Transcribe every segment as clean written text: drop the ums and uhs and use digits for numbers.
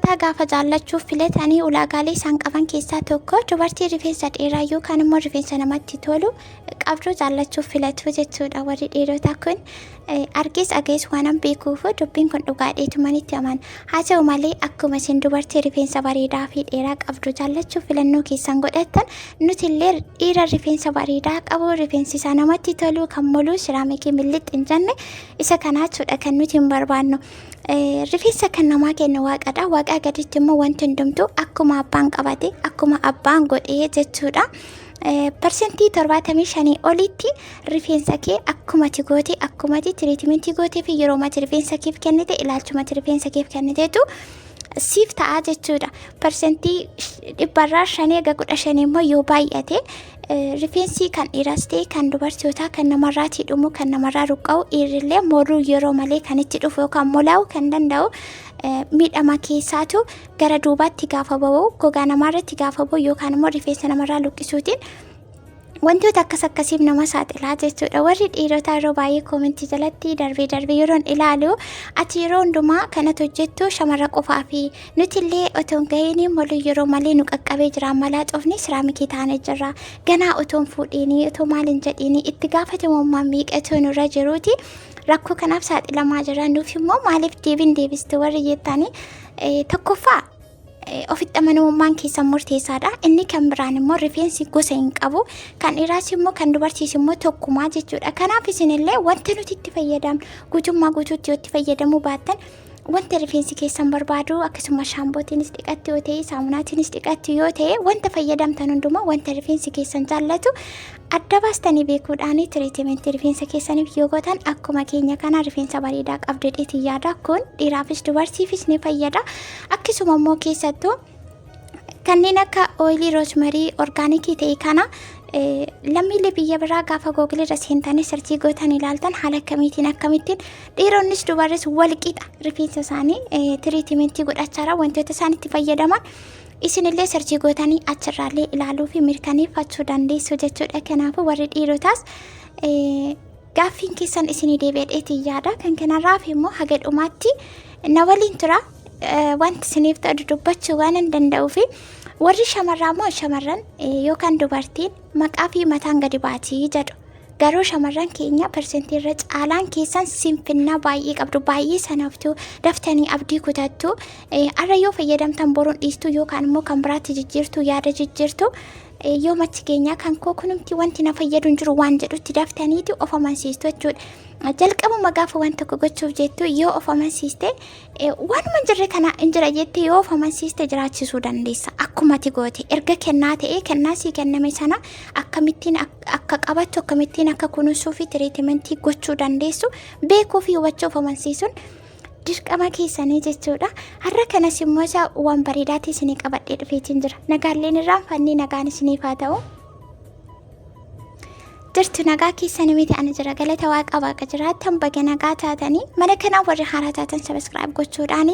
dhiirotaa gaafa jaallachuuf filatanii ulaagaalee isaan qaban keessaa tokko dubartii rifeensa dheeraa yookaan immoo rifeensa namatti tolu qabdu jaallachuuf filatu jechuudha. Warri dhiirotaa kun argis agees waan beekuuf dubbiin kun dhugaadheetu manitti aman. Haa ta'u malee akkuma isin dubartii rifeensa bareedaa fi dheeraa qabdu jaallachuuf filannoo keessan godhattan nuti illee dhiira rifeensa bareedaa qabu rifeensi isaa namatti tolu kan moluu siraamikii millixxi hin jenne isa kanaachuudha kan nuti hin barbaannu. Rifeensa kan namaa kennu waaqadha. Waaqaa gaditti immoo wanti hundumtuu akkuma abbaan qabate akkuma abbaan godhee jechuudha. Persentii 75 olitti rifeensa kee akkumati goote akkumati tiriitimentii gootee fi yeroo mati rifeensa keef kennite ilaalchumati rifeensa keef kenniteetu siif ta'a jechuudha. Persentii 5% immoo yoo baay'ate rifeensi kan dhiiraas ta'e kan dubartootaa kan namarraati dhumu kan namarraa ruqqa'u dhiirrillee moluu yeroo malee kan itti dhufu yookaan molaa'u kan danda'u miidhama keessaatu gara duubaatti gaafa ba'u gogaa namaarratti gaafa ba'u yookaan immoo rifeensa namarraa luqqisuutiin wantoota akkasiif nama saaxilaa jechuudha. Warri dhiirotaa yeroo baay'ee koomentii jalatti darbee yeroon ilaalu ati yeroo hundumaa kanatu hojjettu shamarra qofaa fi nuti illee otoon gaheenii moluu yeroo malee nu qaqqabee jira malaa xofni siraamikii taanee jirra ganaa otoon fuudheenii otoo maaliin jedheenii itti gaafatamummaa miiqatu nurra jiruuti rakkoo kanaaf saaxilamaa jira. Nuuf immoo maaliif deebistu warri jettanii tokkoffaa ofitti amanamummaan keessan murteessaadha. Inni kan biraan immoo rifeensi gosa hin qabu. Kan dhiiraas immoo kan dubartiis immoo tokkumaa jechuudha. Kanaaf isinillee wanta nuti itti fayyadamnu guutummaa guutuutti yoo itti fayyadamuu baattan wanta rifeensi keessan barbaadu akkasuma shaambootiinis dhiqatti yoo ta'e saamunaatiinis dhiqatti yoo ta'e wanta fayyadamtan hundumaa wanta rifeensi keessan jaallatu adda baastanii beekuudhaan tiriitimentii rifeensa keessaniif yoo gootan akkuma keenya kana rifeensa bareedaa qabdedheetiin yaada. Kun dhiiraafis dubartiifis ni fayyada. Akkasuma immoo keessattuu kanneen akka ooyilii roosmarii orgaanikii ta'e kana lammiilee biyya biraa gaafa googilii irra seentanii sarchii gootan ilaaltan haala akkamittiin dhiironnis dubarris wal qixa rifeensa isaanii tiriitimentii godhachaara wantoota isaan itti fayyadaman isinillee sarchii gootanii achirraallee ilaaluu fi mirkaneeffachuu dandeessu jechuudha. Kanaafuu warri dhiirotaas gaaffiin keessan isinii deebi'eetiin yaada. Kan kanarraaf immoo haga dhumaatti na waliin tura wanti isiniif ta'u dubbachuu waan hin danda'uufi warri shamarraa moo shamarran yookaan dubartiin maqaa fi mataan gadi baatii jedhu. Garuu shamarran keenya persentii irra caalaan keessan sinfinnaa baay'ee qabdu. Baay'ee sanaaftuu daftanii abdii kutattu. Arra yoo fayyadamtan boruun dhiistu yookaan immoo kan biraatti jijjiirtu yaada jijjiirtu. Yoo machi keenya kan koo kunumti wanti na fayyadu hin jiru waan jedhutti daftaniiti of amansiistu jechuudha. Jalqabuma gaafa waan tokko gochuuf jettu yoo of amansiiste waanuma jirre kana hin jira jettee yoo of amansiiste jiraachisuu dandeessa. Akkumati goote erga kennaa ta'ee kennaa sii kenname sana akkamittiin akka qabattu akkamittiin akka kunuunsuu fi tiriitimentii gochuu dandeessu beekuu fi hubachuu of amansiisuun dirqama keessanii jechuudha. Har'a kanas immoo isa waan bareedaati isinii qabadhee dhufeetiin jira. Nagaalleen irraan fannii nagaan isiniif haa ta'u. Jirtu nagaa keessanii miti ani jira galata waaqa jiraattan baga nagaa taatanii mana kanaa warri haaraa taatan sabiskiraayib gochuudhaan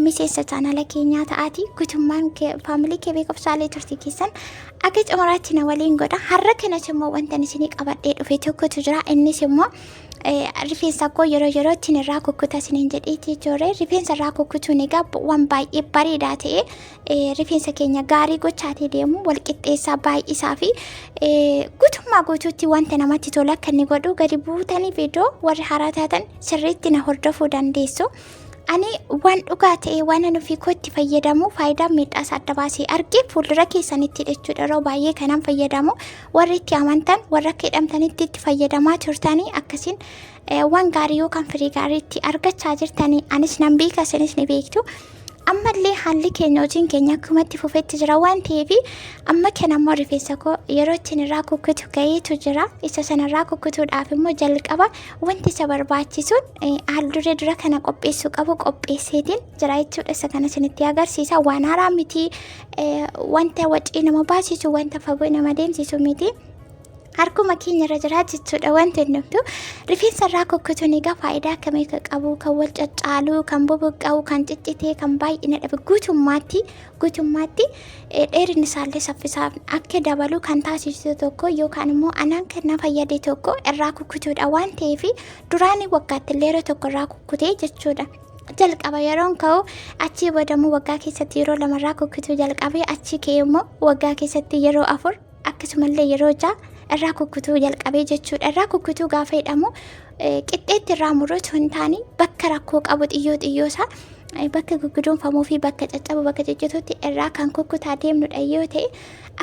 miseensa chaanala keenyaa ta'aati guutummaan faamilii kee beekumsaalee turtii keessan akka xumuraatti na waliin godha. Har'a kanas immoo wanta isinii qabadhee dhufe tokkotu jira. Innis immoo rifeensa koo yeroo yerootti irraa kukkuta isiniin jedheetii jirre rifeensa irraa kukkutuun egaa waan baay'ee bareedaa ta'e rifeensa keenya gaarii gochaatee deemu wal qixxeessaa baay'isaa fi guutummaa guutuutti wanta namatti tolu akka inni godhu gadi buutanii viidiyoo warri haaraa taatan sirriitti na hordofuu dandeessu. Ani waan dhugaa ta'e waan nufi kootti fayyadamu faayidaa miidhaas adda baasee argee fuuldura keessanitti jechuudha. Yeroo baay'ee kanan fayyadamu warri itti amantan warra akka hidhamtanitti itti fayyadamaa turtanii akkasiin waan gaarii yookaan firii gaarii itti argachaa jirtanii anis nan beeka isinis ni beektu. Ammallee haalli keenya hojiin keenya akkumatti fufetti jira waan ta'eef amma kana immoo rifeensa koo yeroo ittiin irraa kukkutu gaheetu jira. Isa sanarraa kukkutuudhaaf immoo jalqaba wanti isa barbaachisuun haalduree dura kana qopheessuu qabu qopheesseetiin jira jechuudha. Isa kana isinitti agarsiisa. Waan haaraa miti wanta wacii nama baasisu wanta fagoo nama deemsisu miti. Harkuma keenya irra jira jechuudha wanti hundumtuu. Rifeensa irraa kukkutuun egaa faayidaa akkamii qabu kan wal caccaaluu kan bubuqqa'u kan ciccitee kan baay'ina dhabe guutummaatti dheerinni isaallee saffisaaf akka dabalu kan taasisu tokko yookaan immoo anaan kan na fayyade tokko irraa kukkutuudha waan ta'eef duraanii waggaatti illee yeroo tokko irraa kukkutee jechuudha. jalqaba yeroon ka'u achii boodammoo waggaa keessatti yeroo lamarraa kukkutuu jalqabee achii ka'ee immoo waggaa keessatti yeroo 4 akkasumallee yeroo 6 irraa kukkutuu jalqabee jechuudha. Irraa kukkutuu gaafa jedhamu qixxeetti irraa muruutu hin taane bakka rakkoo qabu xiyyoosaa bakka guggudoonfamuu fi bakka caccabu bakka ciccituutti irraa kan kukkutaa deemnudha yoo ta'e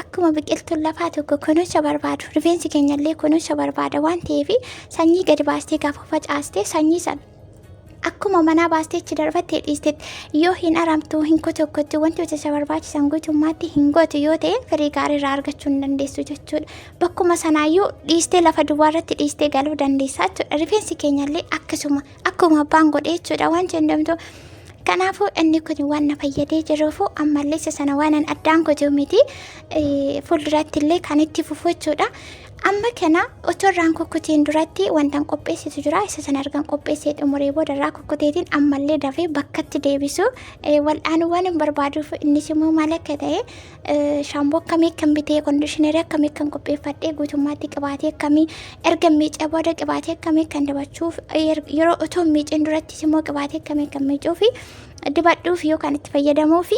akkuma biqiltuun lafaa tokko kunuunsa barbaadu rifeensi keenyallee kunuunsa barbaada waan ta'eef sanyii gadi baastee gaafa facaastee sanyii sana akkuma manaa baasteechi darbattee dhiistetti yoo hin aramtu hin kotokkotti wanti isa barbaachisan guutummaatti hin gootu yoo ta'e firii gaarii irraa argachuu hin dandeessu jechuudha. Bakkuma sanaayyuu dhiistee lafa duwwaarratti dhiistee galuu dandeessa jechuudha. Rifeensi keenyallee akkuma abbaan godhee jechuudha waan jennamtu. Kanaafuu inni kun waan na fayyadee jiruufu ammallee isa sana waan addaan kutuu miti fuulduratti illee kan itti fufu jechuudha. Amma kana otoo irraan kukkuteen duratti wantan qopheessitu jira isa sana argan qopheessee xumuree booda irraa kukkuteetiin ammallee dafee bakkatti deebisu wal'aanuu waan hin barbaaduuf innis immoo maal akka ta'e shaamboo akkamii kan bitee kondiishinarii akkamii kan qopheeffadhee guutummaatti qibaatii akkamii erga miicee booda qibaatii akkamii kan dibachuuf yeroo otoo miiceen durattis immoo qibaatii akkamii kan miicuuf dibadhuuf yookaan itti fayyadamuu fi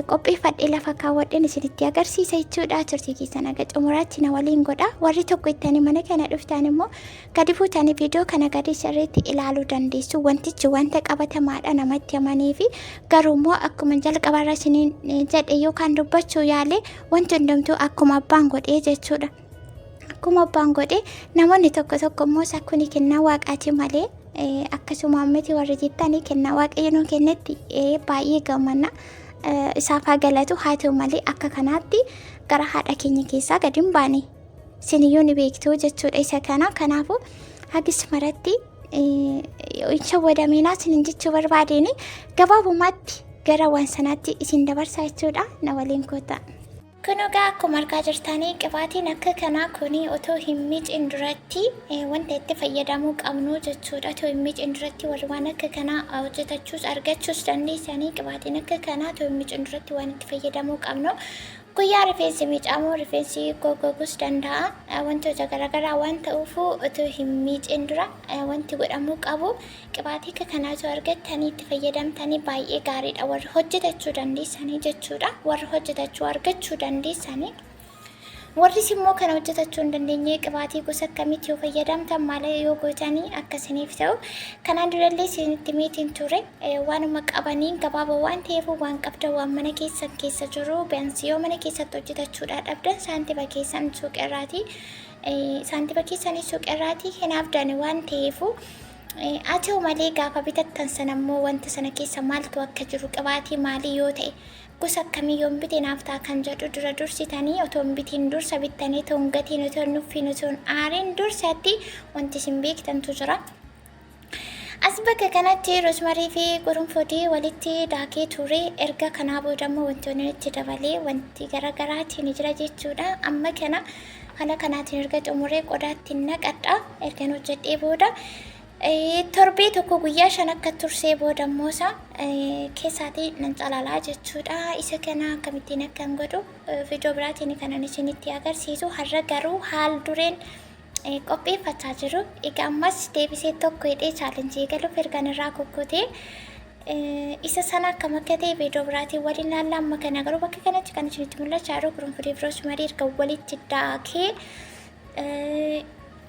qopheeffadhee lafa kaawwadheen isinitti agarsiisa jechuudha. Turtii keessan aga xumuraatti na waliin godha. Warri tokko ittanii mana kana dhuftan immoo gadi fuutanii viidiyoo kana gadi sirriitti ilaaluu dandeessu. Wantichi wanta qabatamaadha namatti amanii fi garuu immoo akkuma jalqabarra isiniin jedhe yookaan dubbachuu yaale wanti hundumtuu akkuma abbaan godhee jechuudha. Akkuma abbaan godhee namoonni tokko immoo sakkuni kennaa waaqaati malee akkasuma ammatti warri jettanii kennaa waaqayyoon kennetti baay'ee gammanna isaaf haa galatu haa ta'u malee akka kanaatti gara haadha keenya keessaa gadi hin baane siniyyuu ni beektuu jechuudha isa kana. Kanaafuu hagis maratti shawwadaminaa sinin jechuu barbaadeen gabaabumatti gara waan sanaatti isin dabarsaa jechuudha. Na waliin kootaa. Kunugaa akkuma argaa jirtanii qibaatiin akka kanaa kuni otoo hin miicin duratti wanta itti fayyadamuu qabnu jechuudha. Otoo hin miicin duratti warri waan akka kanaa hojjetachuus argachuus dandeessanii qibaatiin akka kanaa otoo hin miicin duratti waan itti fayyadamuu qabnu. Guyyaa rifeensi miicamu rifeensi goggoguus danda'a. Wantoota garaagaraa waan ta'uufuu otoo hin miicin dura wanti godhamuu qabu qibaatii akka kanaatu argattanii itti fayyadamtanii baay'ee gaariidha. Warri hojjetachuu dandeessanii jechuudha. Warri hojjetachuu argachuu dandeessanii. Warris immoo kana hojjetachuu hin dandeenye qibaatii gosa akkamiitti yoo fayyadamtan maal yoo gootanii akkasiniif ta'u kanaan durallee isinitti miitiin ture waanuma qabaniin gabaabaa waan ta'eef waan qabdan waan mana keessan keessa jiru biyaansi yoo mana keessatti hojjetachuudha dhabdan saantiba keessan suuqirraatii hin hafdan waan ta'eef haa ta'u malee gaafa bitattan sana immoo wanta sana keessa maaltu akka jiru qibaatii maalii yoo ta'e gosa akkamii yoon bitee naaf ta'a kan jedhu dura dursitanii otoo hin bitiin dursa bittanii otoo hin gatiin otoo hin nuffiin otoo hin aariin dursatti wanti isin beektantu jira. As bakka kanatti roosmarii fi qurunfudii walitti daakee ture erga kanaa boodammoo wantoonni itti dabalee wanti garaagaraatiin jira jechuudha. Amma kana haala kanaatiin erga xumuree qodaatti naqadha ergan hojjedhee booda. Torbee tokko guyyaa 5 akka tursee booda moosa keessaatii nan calalaa jechuudha. Isa kana akkamittiin akkan godhu viidiyoo biraatiin kanan isinitti agarsiisu. Har'a garuu haal dureen qopheeffachaa jiru. Egaa ammas deebisee tokko hidhee chaalenjii galuuf ergan irraa kukkutee isa sana akkam akka ta'e viidiyoo biraatiin waliin laalla. Amma kana garuu bakka kanatti kan isinitti mul'achaa jiru qurunfudii fi roosmarii erga walitti daakee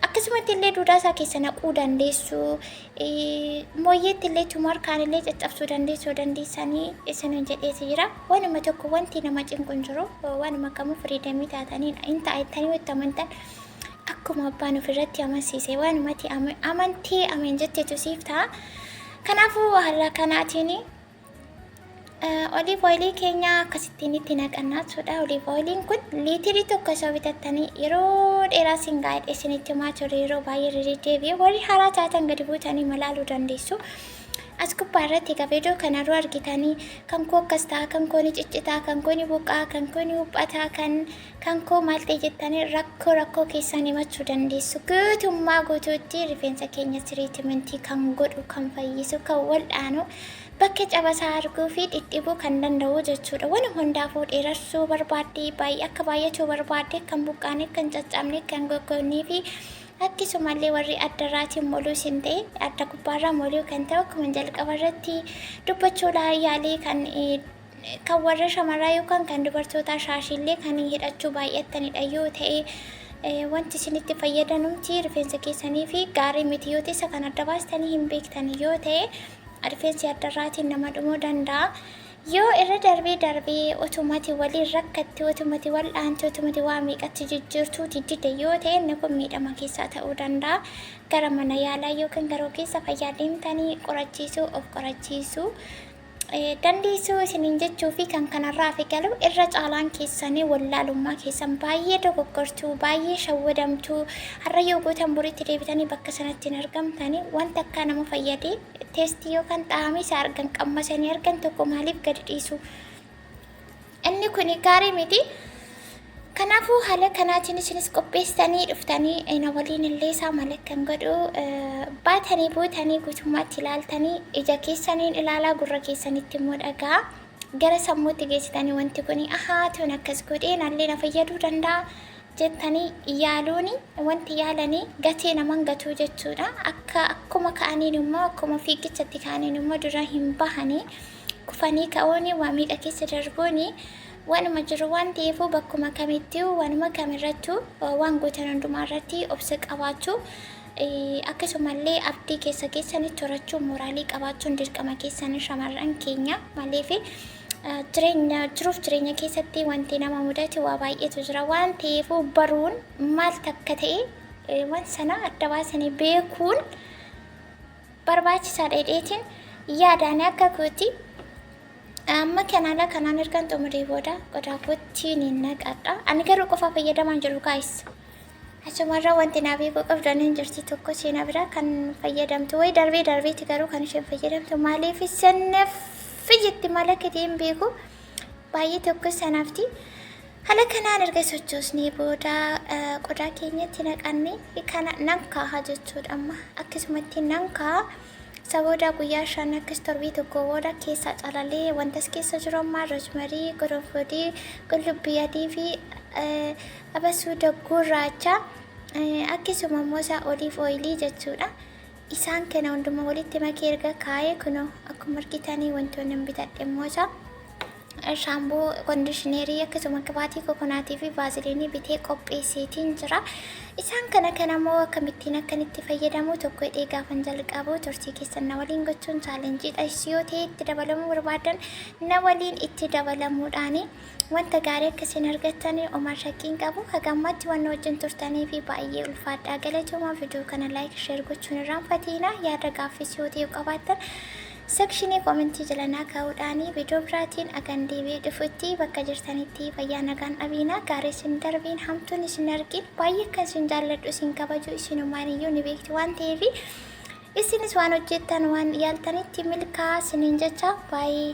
akkasumatti illee duudaa isaa keessa naquu dandeessu. Mooyyeetti illee tumar kaan illee caccabsuu dandeessanii isiniin jedheesi jira. Waanuma tokko wanti nama cinqu hin jiru. Waanuma kamuu firiidamii taatanii hin taa'ettanii watti amantan akkuma abbaan ofirratti amansiise waanumatti amantii ameen jetteetu siif ta'a. Kanaafuu haala kanaatiin olive oilii keenya akkasittiin itti naqannaa jechuudha. Olive oiliin kun liitirii tokko osoo bitattanii yeroo dheeraa isin gaa'edha isinitti himaa ture yeroo baay'ee deddeebi'ee warri haaraa taatan gadi buutanii malaaluu dandeessu. As gubbaa irratti viidiyoo kanarraa argitanii kan koo akkas ta'a, kan koo ni ciccitaa, kan koo ni buqqaa, kan koo ni huphataa, kan koo maal ta'e jettanii rakkoo keessan himachuu dandeessu. Guutummaa guutuutti rifeensa keenya tiriitimentii kan godhu, kan fayyisu, kan wal'aanu bakka cabasaa arguu fi dhidhibuu kan danda'u jechuudha. Waan hundaafuu dheerarsuu barbaadde baay'ee akka baay'achuu barbaadde kan buqqaane kan caccabne kan goggonnee fi akkasumallee warri addarraatiin moluu sin ta'e adda gubbaarraa moluu kan ta'u akkuma jalqabarratti dubbachuu yaalee kan warra shamaraa yookaan kan dubartootaa shaashillee kan hidhachuu baay'attanidha yoo ta'e wanti isinitti fayyadanumti rifeensa keessanii fi gaarii miti yoo ta'e isa kan adda baastanii hin beektan yoo ta'e rifeensi addarraatiin nama dhumuu danda'a. Yoo irra darbee otomaatii waliin rakkatti otomaatii wal'aanti otomaatii waa meeqatti jijjiirtuu diddide yoo ta'e inni kun miidhama keessaa ta'uu danda'a. Gara mana yaalaa yookaan gara ogeessa fayyaa deemtanii qorachiisuu of qorachiisuu dandeessuu isiniin jechuu fi kan kanarraa fi galu irra caalaan keessanii wallaalummaa keessan baay'ee dogoggortuu baay'ee shawwadamtuu har'a yoo gootan boriitti deebitanii bakka sanatti hin argamtanii wanta akka nama fayyadee teestii yookaan xaa'amii isaa argan qammasanii argan tokko maaliif gadi dhiisu inni kun gaarii miti. Kanaafuu haala kanaatiin isinis qopheessanii dhuftanii na waliin illee isaa mala kan godhu baatanii buutanii guutummaatti ilaaltanii ija keessaniin ilaalaa gurra keessanitti immoo dhagaa gara sammuutti geessitanii wanti kun tuun akkas godhee nallee na fayyaduu danda'a jettanii yaaluuni wanti yaalanii gatee naman gatuu jechuudha. Akkuma ka'aniin immoo akkuma fiigichatti ka'aniin immoo dura hin bahanii kufanii ka'uuni waa miidha keessa darbuuni. Waanuma jiru waan ta'eefuu bakkuma kamittuu waanuma kamirrattuu waan gootan hundumaarratti obsa qabaachuu akkasumallee abdii keessanitti horachuu mooraalii qabaachuun dirqama keessan shamarran keenya maleefi jiruuf jireenya keessatti wanti nama mudate waa baay'eetu jira waan ta'eefuu baruun maal takka ta'e waan sana adda baasanii beekuun barbaachisaadha jedheetiin yaadaan akka kooti. Amma kanaan ergan xumuree booda qodaa kootti ni naqadha. Ani garuu qofa fayyadamaa jiru guys. Achumarra wanti naa beekuu qabdan hin jirti tokko seenaa bira kan fayyadamtu wayi darbeetti garuu kan isheen fayyadamtu maaliif sannaaf jetti mala kadeen beeku baay'ee tokko sanaafti. Haala kanaan erga sochoosnee booda qodaa keenyatti naqannee kana nan kaaha jechuudha amma akkasumatti nan kaaha. Sabooda guyyaa shan akkas torbii tokko booda keessa calalee wantas keessa jiru ammaa roosmarii, qorofodii, qullubbii adii fi abasuuda gurraacha akkasuma immoo oliif ooyilii jechuudha. Isaan kana hundumaa walitti makee erga kaa'ee kunoo akkuma argitanii wantoonni bitadhe immoo shaamboo kondishineerii akkasuma qibaatii kokonaatii fi vaaziliinii bitee qopheesseetiin jira. Isaan kana immoo akkamittiin akkanitti fayyadamu tokko hidhee gaafan jalqabu turtii keessan na waliin gochuun chaalenjiidha. Yoo ta'e itti dabalamuu barbaadan na waliin itti dabalamuudhaani wanta gaarii akkasiin argattanii omar shakkiin qabu. Hagammatti waan wajjin turtanii fi baay'ee ulfaadhaa galatooma viidiyoo kana laayik sheer gochuun irraanfatiina yaada gaaffis yoo ta'e qabaattan sekshinii komentii jalanaa kaa'uudhaanii viidiyoo biraatiin akan deebi'ee dhufutti bakka jirtanitti fayyaa nagaan dhabiina gaarii isin darbiin hamtuun isin argin baay'ee kan isin jaalladhu isin kabaju isinumaan iyyuu ni beektu waan ta'eef isinis waan hojjettan waan yaaltanitti milkaa isiniin jecha baay'ee